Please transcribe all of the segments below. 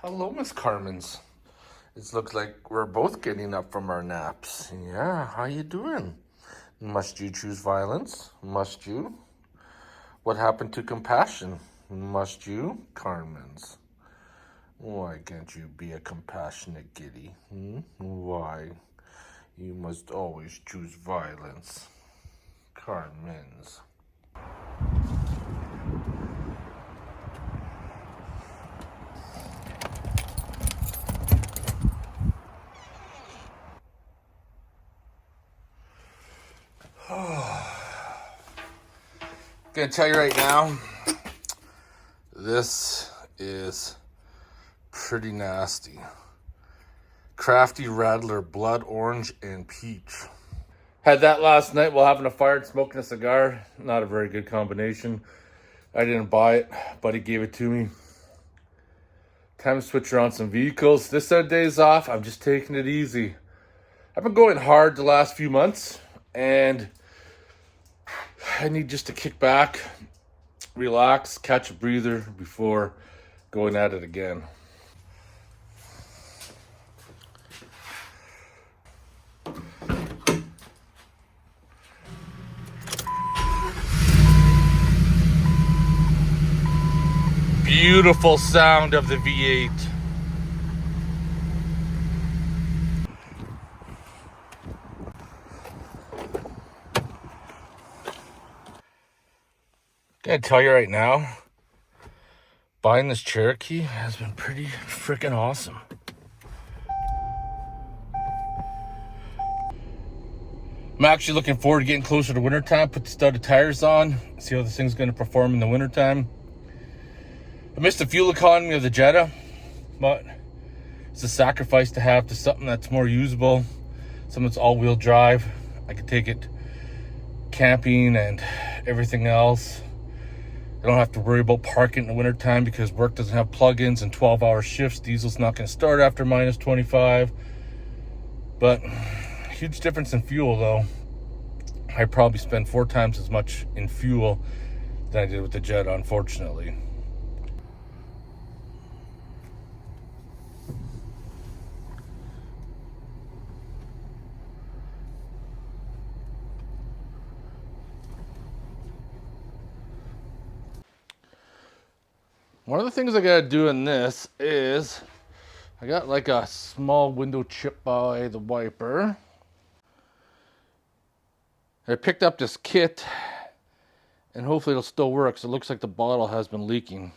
Hello, Miss Carmen's. It looks like we're both getting up from our naps. Yeah, how you doing? Must you choose violence? Must you? What happened to compassion? Must you, Carmen's? Why can't you be a compassionate giddy? Why? You must always choose violence. Carmen's. Gonna tell you right now, this is pretty nasty. Crafty Rattler, blood orange and peach. Had that last night while having a fire and smoking a cigar. Not a very good combination. I didn't buy it. Buddy gave it to me. Time to switch around some vehicles. This set of days off, I'm just taking it easy. I've been going hard the last few months, and I need just to kick back, relax, catch a breather before going at it again. Beautiful sound of the V8. Gonna tell you right now, buying this Cherokee has been pretty freaking awesome. I'm actually looking forward to getting closer to wintertime, put the studded tires on, see how this thing's going to perform in the wintertime. I missed the fuel economy of the Jetta, but it's a sacrifice to have to something that's more usable, something that's all-wheel drive. I could take it camping and everything else. I don't have to worry about parking in the wintertime because work doesn't have plug-ins and 12-hour shifts. Diesel's not going to start after minus 25. But huge difference in fuel, though. I probably spend 4 times as much in fuel than I did with the Jetta, unfortunately. One of the things I gotta do in this is I got like a small window chip by the wiper. I picked up this kit and hopefully it'll still work. So it looks like the bottle has been leaking.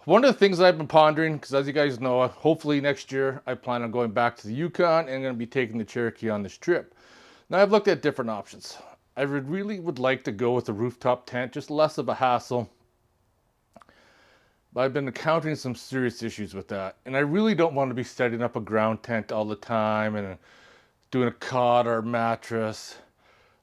One of the things I've been pondering, because as you guys know, hopefully next year I plan on going back to the Yukon and going to be taking the Cherokee on this trip. Now I've looked at different options. I really would like to go with a rooftop tent, just less of a hassle. But I've been encountering some serious issues with that. And I really don't want to be setting up a ground tent all the time and doing a cot or mattress.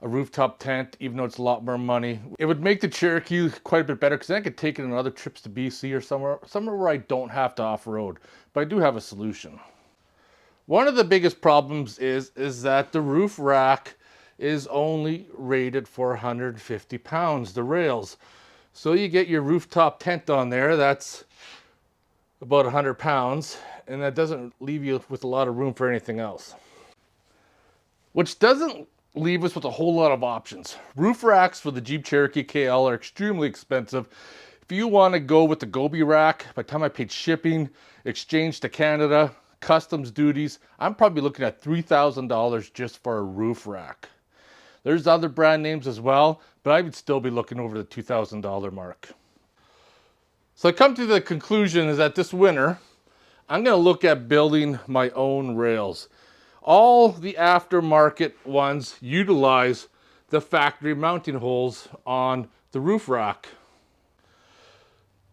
A rooftop tent, even though it's a lot more money. It would make the Cherokee quite a bit better because then I could take it on other trips to BC or somewhere where I don't have to off-road. But I do have a solution. One of the biggest problems is that the roof rack is only rated for 150 pounds, the rails. So you get your rooftop tent on there, that's about 100 pounds, and that doesn't leave you with a lot of room for anything else. Which doesn't leave us with a whole lot of options. Roof racks for the Jeep Cherokee KL are extremely expensive. If you want to go with the Gobi rack, by the time I paid shipping, exchange to Canada, customs duties, I'm probably looking at $3,000 just for a roof rack. There's other brand names as well, but I would still be looking over the $2,000 mark. So I come to the conclusion is that this winter, I'm going to look at building my own rails. All the aftermarket ones utilize the factory mounting holes on the roof rack.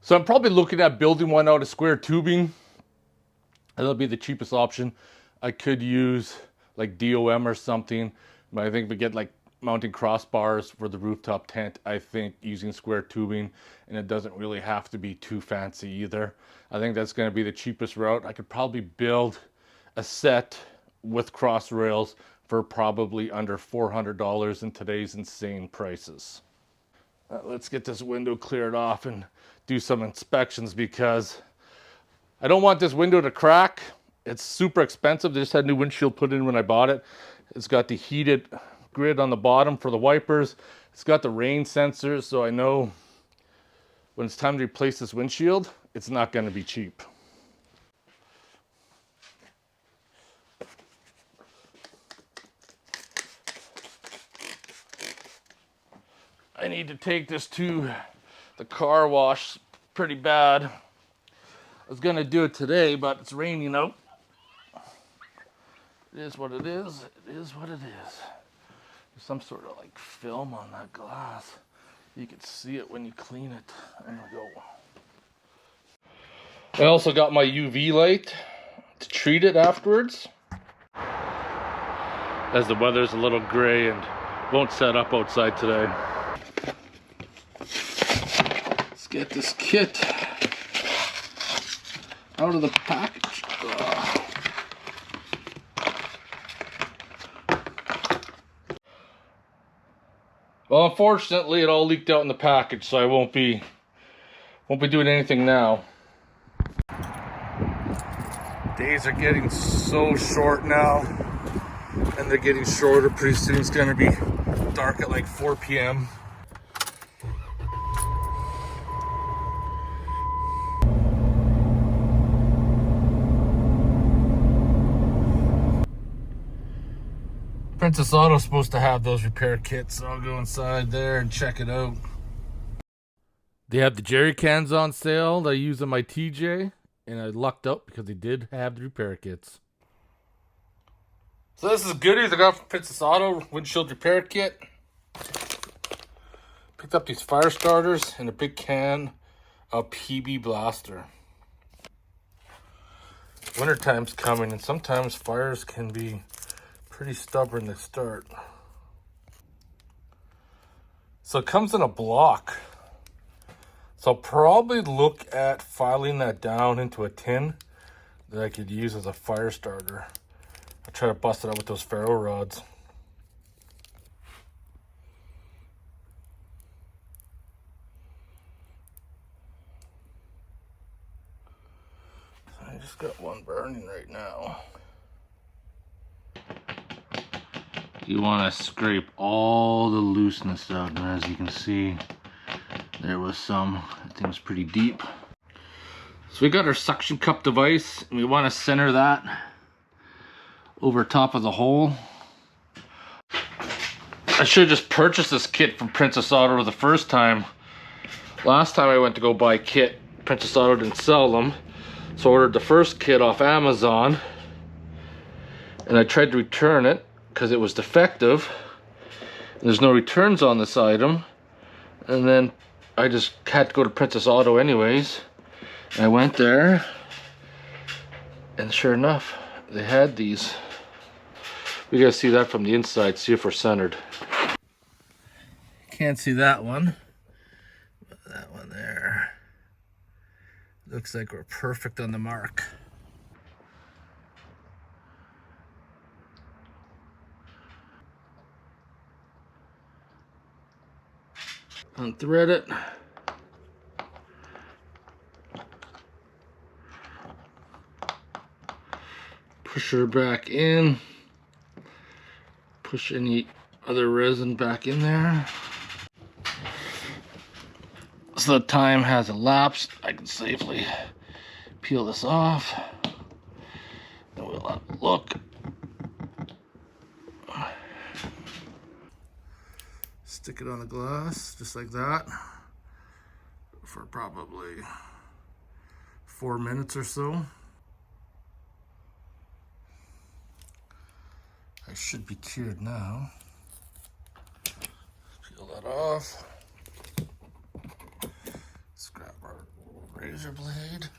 So I'm probably looking at building one out of square tubing. And that'll be the cheapest option. I could use like DOM or something, but I think if we get like mounting crossbars for the rooftop tent, I think using square tubing, and it doesn't really have to be too fancy either. I think that's going to be the cheapest route. I could probably build a set with cross rails for probably under $400 in today's insane prices. Let's get this window cleared off and do some inspections because I don't want this window to crack. It's super expensive. They just had new windshield put in when I bought it. It's got the heated grid on the bottom for the wipers. It's got the rain sensors, so I know when it's time to replace this windshield, it's not going to be cheap. I need to take this to the car wash pretty bad. I was going to do it today, but it's raining out. It is what it is. It is what it is. There's some sort of like film on that glass. You can see it when you clean it. There we go. I also got my UV light to treat it afterwards, as the weather's a little gray and won't set up outside today. Let's get this kit out of the package. Well, unfortunately, it all leaked out in the package, so I won't be doing anything now. Days are getting so short now, and they're getting shorter. Pretty soon it's gonna be dark at like 4 p.m. Princess Auto's supposed to have those repair kits, so I'll go inside there and check it out. They have the jerry cans on sale that I use on my TJ, and I lucked out because they did have the repair kits. So this is goodies I got from Princess Auto, windshield repair kit. Picked up these fire starters and a big can of PB Blaster. Wintertime's coming, and sometimes fires can be pretty stubborn to start. So it comes in a block. So I'll probably look at filing that down into a tin that I could use as a fire starter. I'll try to bust it out with those ferro rods. I just got one burning right now. You want to scrape all the looseness out, and as you can see, there was some. That thing was pretty deep. So we got our suction cup device, and we want to center that over top of the hole. I should have just purchased this kit from Princess Auto the first time. Last time I went to go buy a kit, Princess Auto didn't sell them, so I ordered the first kit off Amazon, and I tried to return it because it was defective. There's no returns on this item, and then I just had to go to Princess Auto anyways. And I went there, and sure enough, they had these. We gotta see that from the inside, see if we're centered. Can't see that one, but that one there. Looks like we're perfect on the mark. Unthread it. Push her back in. Push any other resin back in there. So the time has elapsed. I can safely peel this off. And we'll have a look. Stick it on the glass, just like that, for probably 4 minutes or so. I should be cured now. Peel that off. Let's grab our razor blade.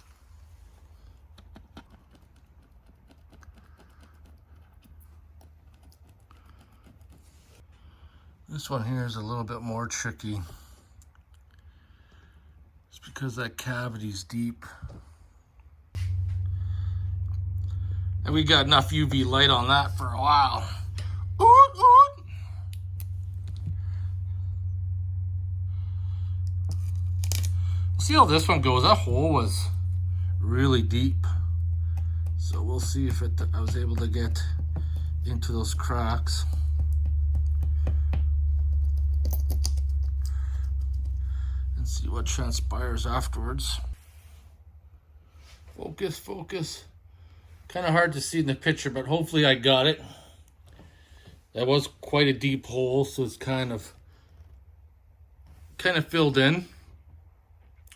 This one here is a little bit more tricky. It's because that cavity's deep. And we got enough UV light on that for a while. Oot, oot. See how this one goes? That hole was really deep. So we'll see if I was able to get into those cracks. And see what transpires afterwards. Focus, focus. Kind of hard to see in the picture, but hopefully I got it. That was quite a deep hole, so it's kind of filled in.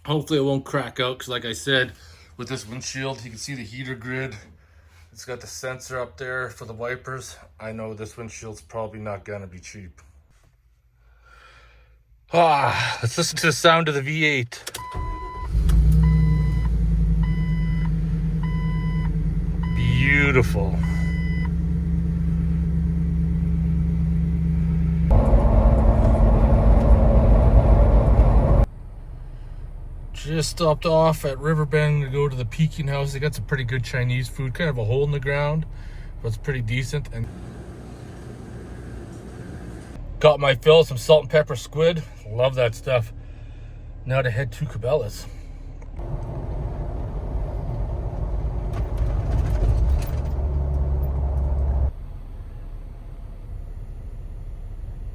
Hopefully it won't crack out, because like I said, with this windshield, you can see the heater grid. It's got the sensor up there for the wipers. I know this windshield's probably not gonna be cheap. Let's listen to the sound of the V8. Beautiful. Just stopped off at Riverbend to go to the Peking House. They got some pretty good Chinese food. Kind of a hole in the ground, but it's pretty decent. And got my fill, some salt and pepper squid. Love that stuff. Now to head to Cabela's.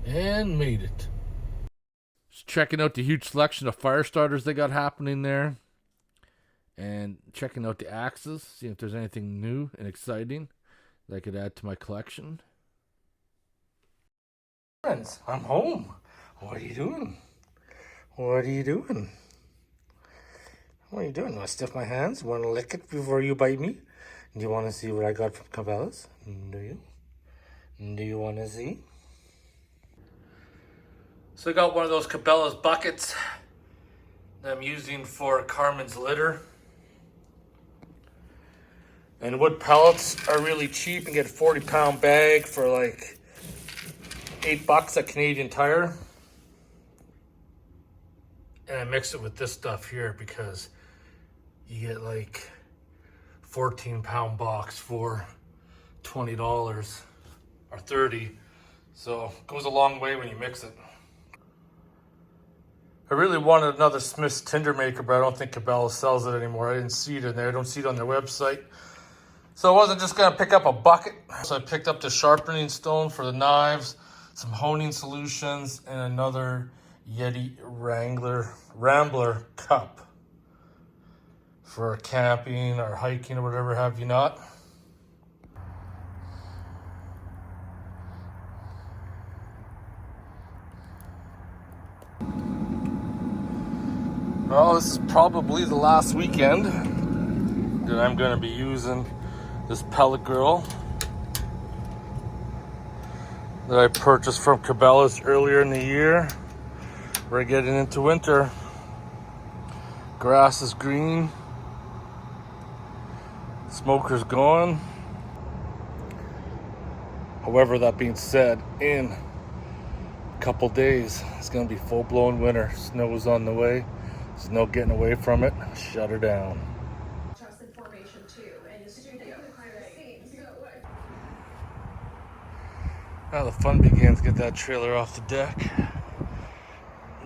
And made it. Just checking out the huge selection of fire starters they got happening there. And checking out the axes, seeing if there's anything new and exciting that I could add to my collection. Friends, I'm home. What are you doing? What are you doing? What are you doing? Want to stiff my hands? Want to lick it before you bite me? Do you want to see what I got from Cabela's? Do you? Do you want to see? So I got one of those Cabela's buckets that I'm using for Carmen's litter. And wood pellets are really cheap. You can get a 40-pound bag for like $8 at Canadian Tire. And I mix it with this stuff here because you get like 14-pound box for $20 or $30. So it goes a long way when you mix it. I really wanted another Smith's Tinder Maker, but I don't think Cabela sells it anymore. I didn't see it in there. I don't see it on their website. So I wasn't just gonna pick up a bucket. So I picked up the sharpening stone for the knives, some honing solutions, and another Yeti Rambler cup for camping or hiking or whatever have you not. Well, this is probably the last weekend that I'm going to be using this pellet grill that I purchased from Cabela's earlier in the year. We're getting into winter. Grass is green. Smoker's gone. However, that being said, in a couple days, it's going to be full-blown winter. Snow is on the way. There's no getting away from it. Shut her down. Now the fun begins. Get that trailer off the deck.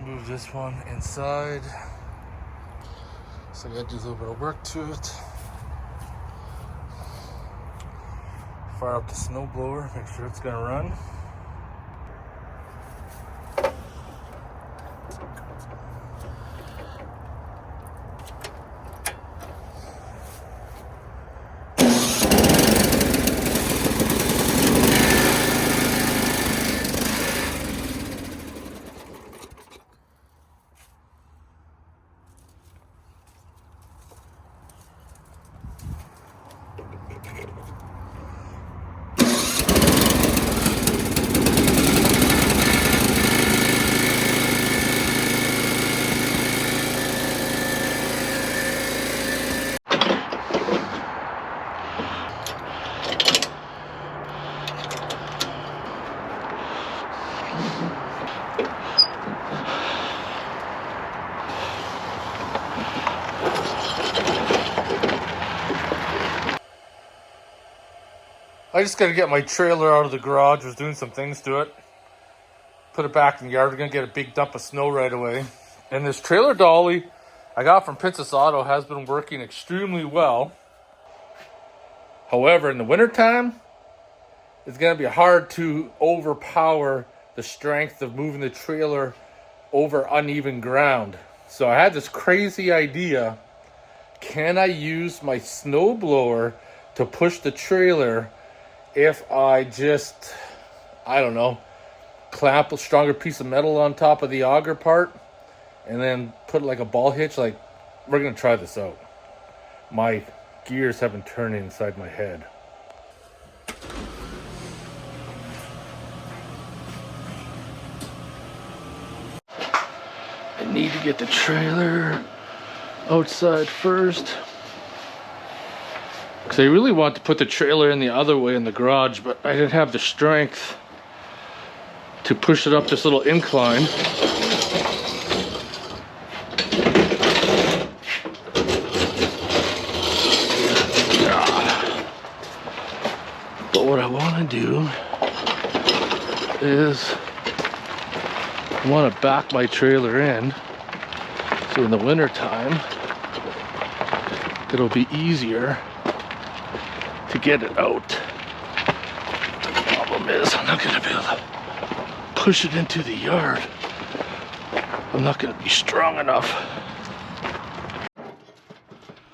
Move this one inside. So I gotta do a little bit of work to it. Fire up the snow blower, make sure it's gonna run. I just got to get my trailer out of the garage. I was doing some things to it. Put it back in the yard. We're going to get a big dump of snow right away. And this trailer dolly I got from Princess Auto has been working extremely well. However, in the wintertime, it's going to be hard to overpower the strength of moving the trailer over uneven ground. So I had this crazy idea. Can I use my snowblower to push the trailer if I just, I don't know, clamp a stronger piece of metal on top of the auger part and then put like a ball hitch? Like, we're going to try this out. My gears have been turning inside my head. I need to get the trailer outside first, because I really want to put the trailer in the other way in the garage, but I didn't have the strength to push it up this little incline. But what I want to do is I want to back my trailer in, so in the winter time it'll be easier to get it out. The problem is I'm not going to be able to push it into the yard. I'm not going to be strong enough.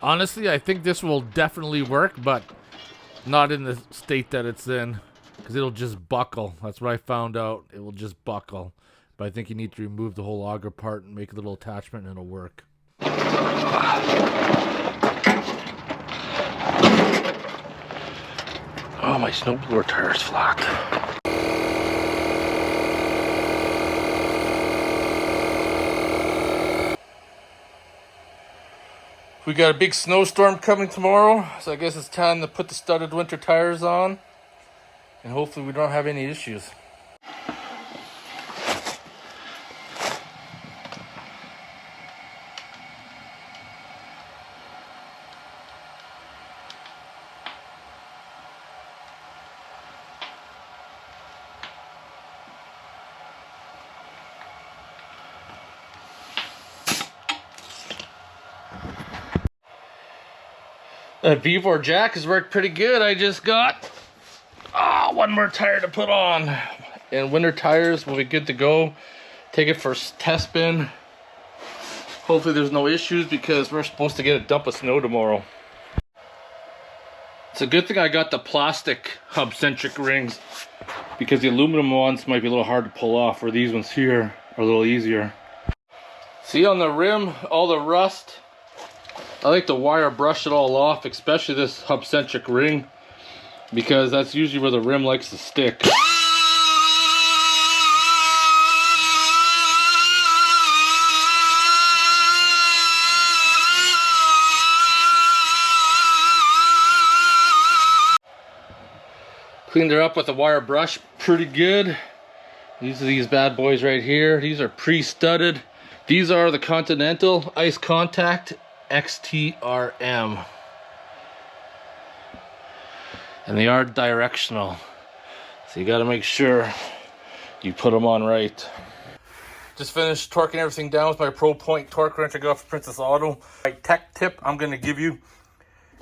Honestly, I think this will definitely work, but not in the state that it's in, because it'll just buckle. That's what I found out. It will just buckle. But I think you need to remove the whole auger part and make a little attachment and it'll work. Oh, my snowblower tire's flat. We got a big snowstorm coming tomorrow, so I guess it's time to put the studded winter tires on, and hopefully we don't have any issues. That V4 jack has worked pretty good. I just got one more tire to put on, and winter tires will be good to go. Take it for a test spin. Hopefully there's no issues, because we're supposed to get a dump of snow tomorrow. It's a good thing I got the plastic hub-centric rings, because the aluminum ones might be a little hard to pull off, where these ones here are a little easier. See on the rim, all the rust? I like to wire brush it all off, especially this hub-centric ring, because that's usually where the rim likes to stick. Cleaned her up with a wire brush pretty good. These are these bad boys right here. These are pre-studded. These are the Continental Ice Contact XTRM, and they are directional, so you got to make sure you put them on right. Just finished torquing everything down with my Pro Point torque wrench I got from Princess Auto. My tech tip I'm going to give you: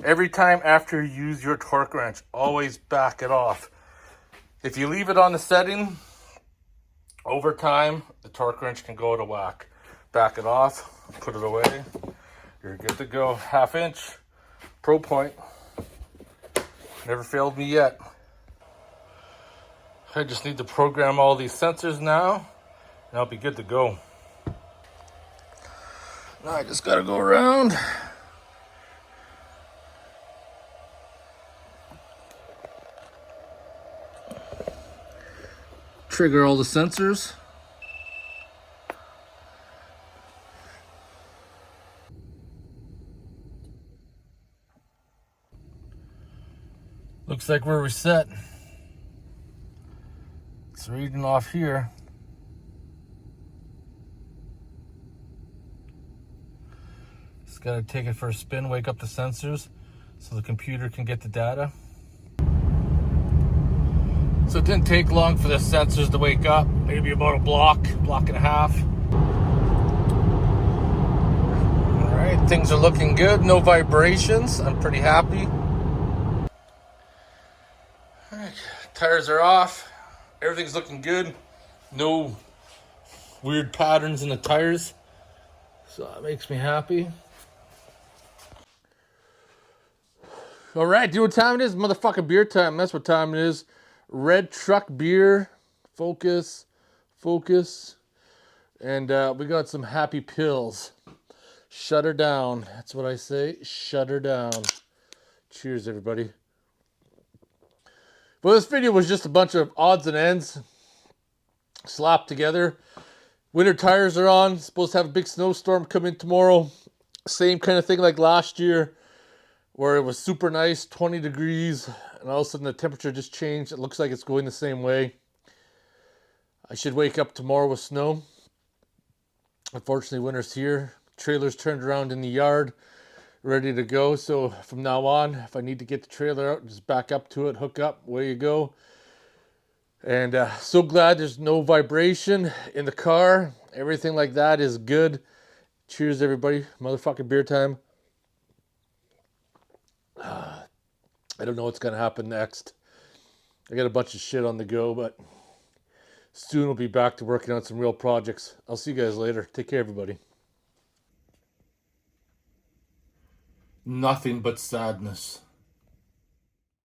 every time after you use your torque wrench, always back it off. If you leave it on the setting, over time the torque wrench can go out of whack. Back it off, put it away. You're good to go. 1/2 inch Pro Point. Never failed me yet. I just need to program all these sensors now, and I'll be good to go. Now I just gotta go around. Trigger all the sensors. Looks like we're reset. It's reading off here. Just gotta take it for a spin, wake up the sensors so the computer can get the data. So it didn't take long for the sensors to wake up, maybe about a block and a half. Alright, things are looking good. No vibrations. I'm pretty happy. Alright, tires are off. Everything's looking good. No weird patterns in the tires. So that makes me happy. Alright, do you know what time it is? Motherfucking beer time. That's what time it is. Red Truck beer. Focus. And we got some happy pills. Shut her down. That's what I say. Shut her down. Cheers, everybody. Well, this video was just a bunch of odds and ends slapped together. Winter tires are on. Supposed to have a big snowstorm come in tomorrow. Same kind of thing like last year, where it was super nice, 20 degrees, and all of a sudden the temperature just changed. It looks like it's going the same way. I should wake up tomorrow with snow. Unfortunately, winter's here. Trailer's turned around in the yard, ready to go. So from now on, if I need to get the trailer out, just back up to it, hook up, away you go. And so glad there's no vibration in the car. Everything like that is good. Cheers, everybody. Motherfucking beer time. I don't know what's going to happen next. I got a bunch of shit on the go, but soon we'll be back to working on some real projects. I'll see you guys later. Take care, everybody. Nothing but sadness.